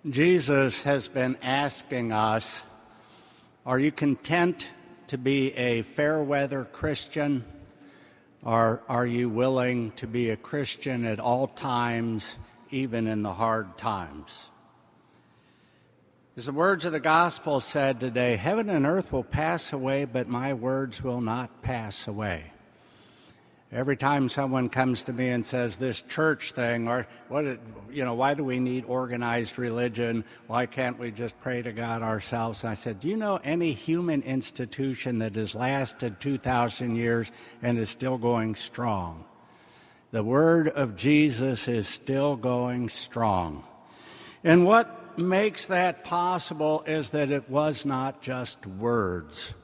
Jesus has been asking us, are you content to be a fair-weather Christian, or are you willing to be a Christian at all times, even in the hard times? As the words of the gospel said today, heaven and earth will pass away, but my words will not pass away. Every time someone comes to me and says this church thing, or why do we need organized religion? Why can't we just pray to God ourselves? And I said, do you know any human institution that has lasted 2,000 years and is still going strong? The word of Jesus is still going strong. And what makes that possible is that it was not just words.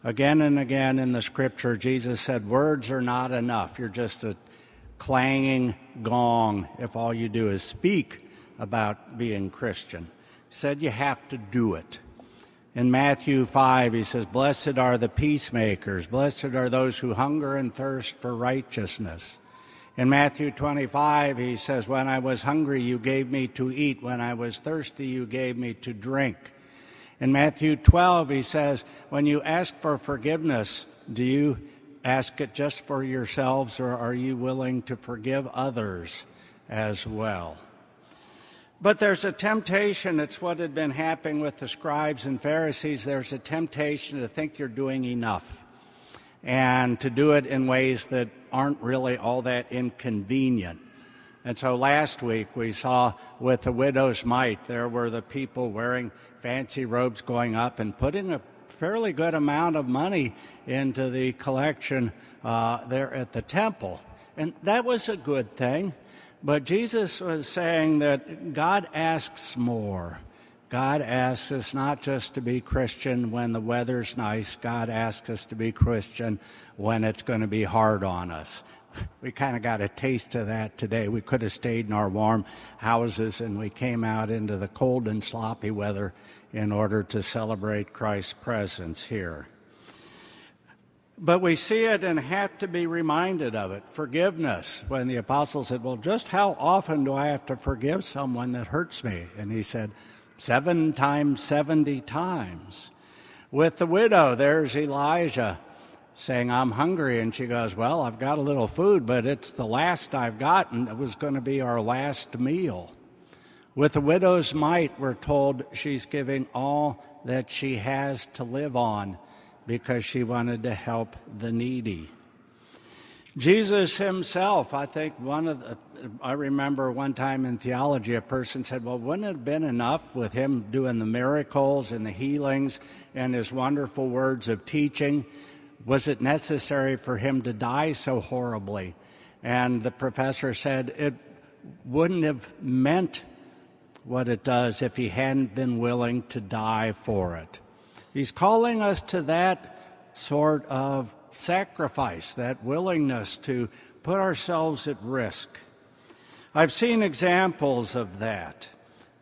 Again and again in the scripture, Jesus said, words are not enough. You're just a clanging gong if all you do is speak about being Christian. He said you have to do it. In Matthew 5, he says, blessed are the peacemakers. Blessed are those who hunger and thirst for righteousness. In Matthew 25, he says, when I was hungry, you gave me to eat. When I was thirsty, you gave me to drink. In Matthew 12, he says, when you ask for forgiveness, do you ask it just for yourselves, or are you willing to forgive others as well? But there's a temptation. It's what had been happening with the scribes and Pharisees. There's a temptation to think you're doing enough and to do it in ways that aren't really all that inconvenient. And so last week we saw with the widow's mite, there were the people wearing fancy robes going up and putting a fairly good amount of money into the collection there at the temple. And that was a good thing. But Jesus was saying that God asks more. God asks us not just to be Christian when the weather's nice. God asks us to be Christian when it's going to be hard on us. We kind of got a taste of that today. We could have stayed in our warm houses, and we came out into the cold and sloppy weather in order to celebrate Christ's presence here. But we see it and have to be reminded of it. Forgiveness. When the apostle said, well, just how often do I have to forgive someone that hurts me? And he said, 7 times, 70 times. With the widow, there's Elijah saying, I'm hungry. And she goes, well, I've got a little food, but it's the last I've gotten. It was going to be our last meal. With the widow's mite, we're told she's giving all that she has to live on because she wanted to help the needy. Jesus himself, I remember one time in theology, a person said, well, wouldn't it have been enough with him doing the miracles and the healings and his wonderful words of teaching? Was it necessary for him to die so horribly? And the professor said it wouldn't have meant what it does if he hadn't been willing to die for it. He's calling us to that sort of sacrifice, that willingness to put ourselves at risk. I've seen examples of that.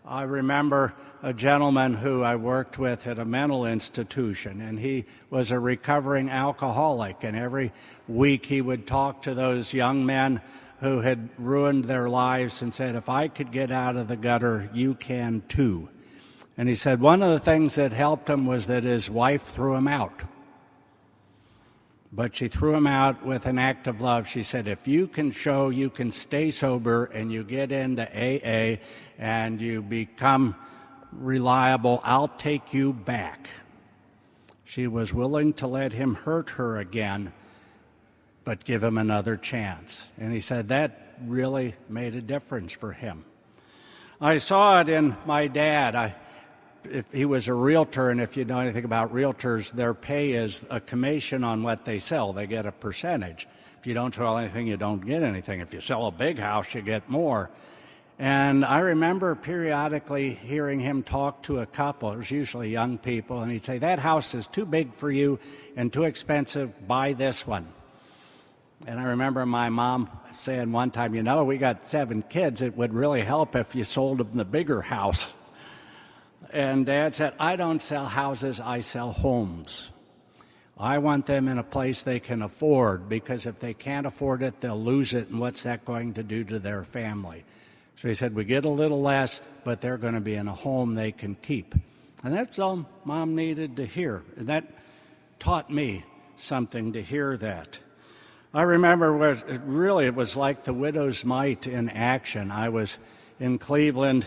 I remember a gentleman who I worked with at a mental institution, and he was a recovering alcoholic, and every week he would talk to those young men who had ruined their lives and said, if I could get out of the gutter, you can too. And he said one of the things that helped him was that his wife threw him out. But she threw him out with an act of love. She said, if you can show you can stay sober and you get into AA and you become reliable, I'll take you back. She was willing to let him hurt her again, but give him another chance. And he said that really made a difference for him. I saw it in my dad. If he was a realtor, and if you know anything about realtors, their pay is a commission on what they sell. They get a percentage. If you don't sell anything, you don't get anything. If you sell a big house, you get more. And I remember periodically hearing him talk to a couple. It was usually young people, and he'd say, that house is too big for you and too expensive. Buy this one. And I remember my mom saying one time, we got 7 kids. It would really help if you sold them the bigger house. And Dad said, I don't sell houses, I sell homes. I want them in a place they can afford, because if they can't afford it, they'll lose it, and what's that going to do to their family? So he said, we get a little less, but they're going to be in a home they can keep. And that's all Mom needed to hear. And that taught me something to hear that. I remember it was like the widow's mite in action. I was in Cleveland,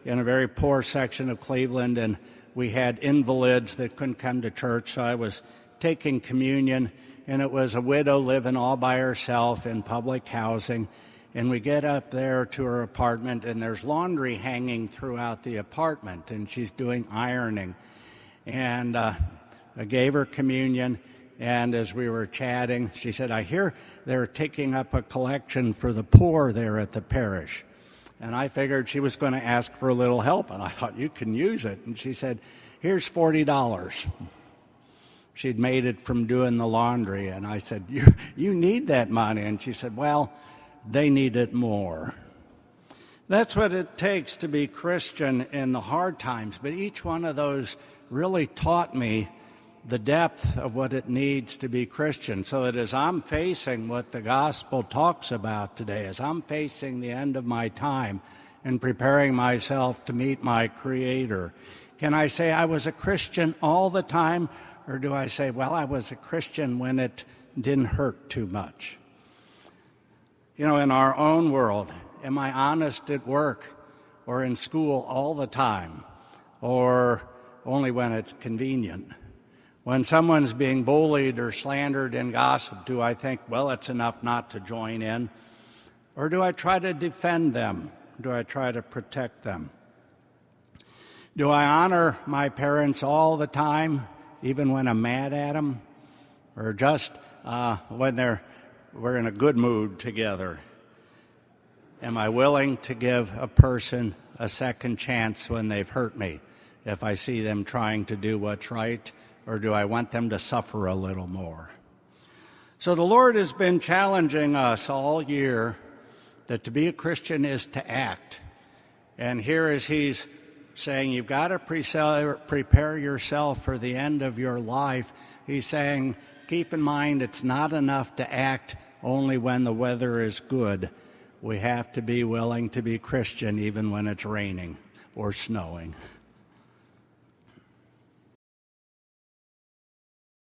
in a very poor section of Cleveland, and we had invalids that couldn't come to church, so I was taking communion, and it was a widow living all by herself in public housing. And we get up there to her apartment, and there's laundry hanging throughout the apartment, and she's doing ironing. And I gave her communion, and as we were chatting, she said, I hear they're taking up a collection for the poor there at the parish. And I figured she was going to ask for a little help, and I thought, you can use it. And she said, here's $40. She'd made it from doing the laundry, and I said, you need that money. And she said, well, they need it more. That's what it takes to be Christian in the hard times. But each one of those really taught me the depth of what it needs to be Christian, so that as I'm facing what the gospel talks about today, as I'm facing the end of my time and preparing myself to meet my Creator, can I say I was a Christian all the time, or do I say, well, I was a Christian when it didn't hurt too much? You know, in our own world, am I honest at work or in school all the time, or only when it's convenient? When someone's being bullied or slandered and gossiped, do I think, well, it's enough not to join in? Or do I try to defend them? Do I try to protect them? Do I honor my parents all the time, even when I'm mad at them? Or just when we're in a good mood together? Am I willing to give a person a second chance when they've hurt me, if I see them trying to do what's right? Or do I want them to suffer a little more? So the Lord has been challenging us all year that to be a Christian is to act. And here as he's saying, you've got to prepare yourself for the end of your life, he's saying, keep in mind it's not enough to act only when the weather is good. We have to be willing to be Christian even when it's raining or snowing.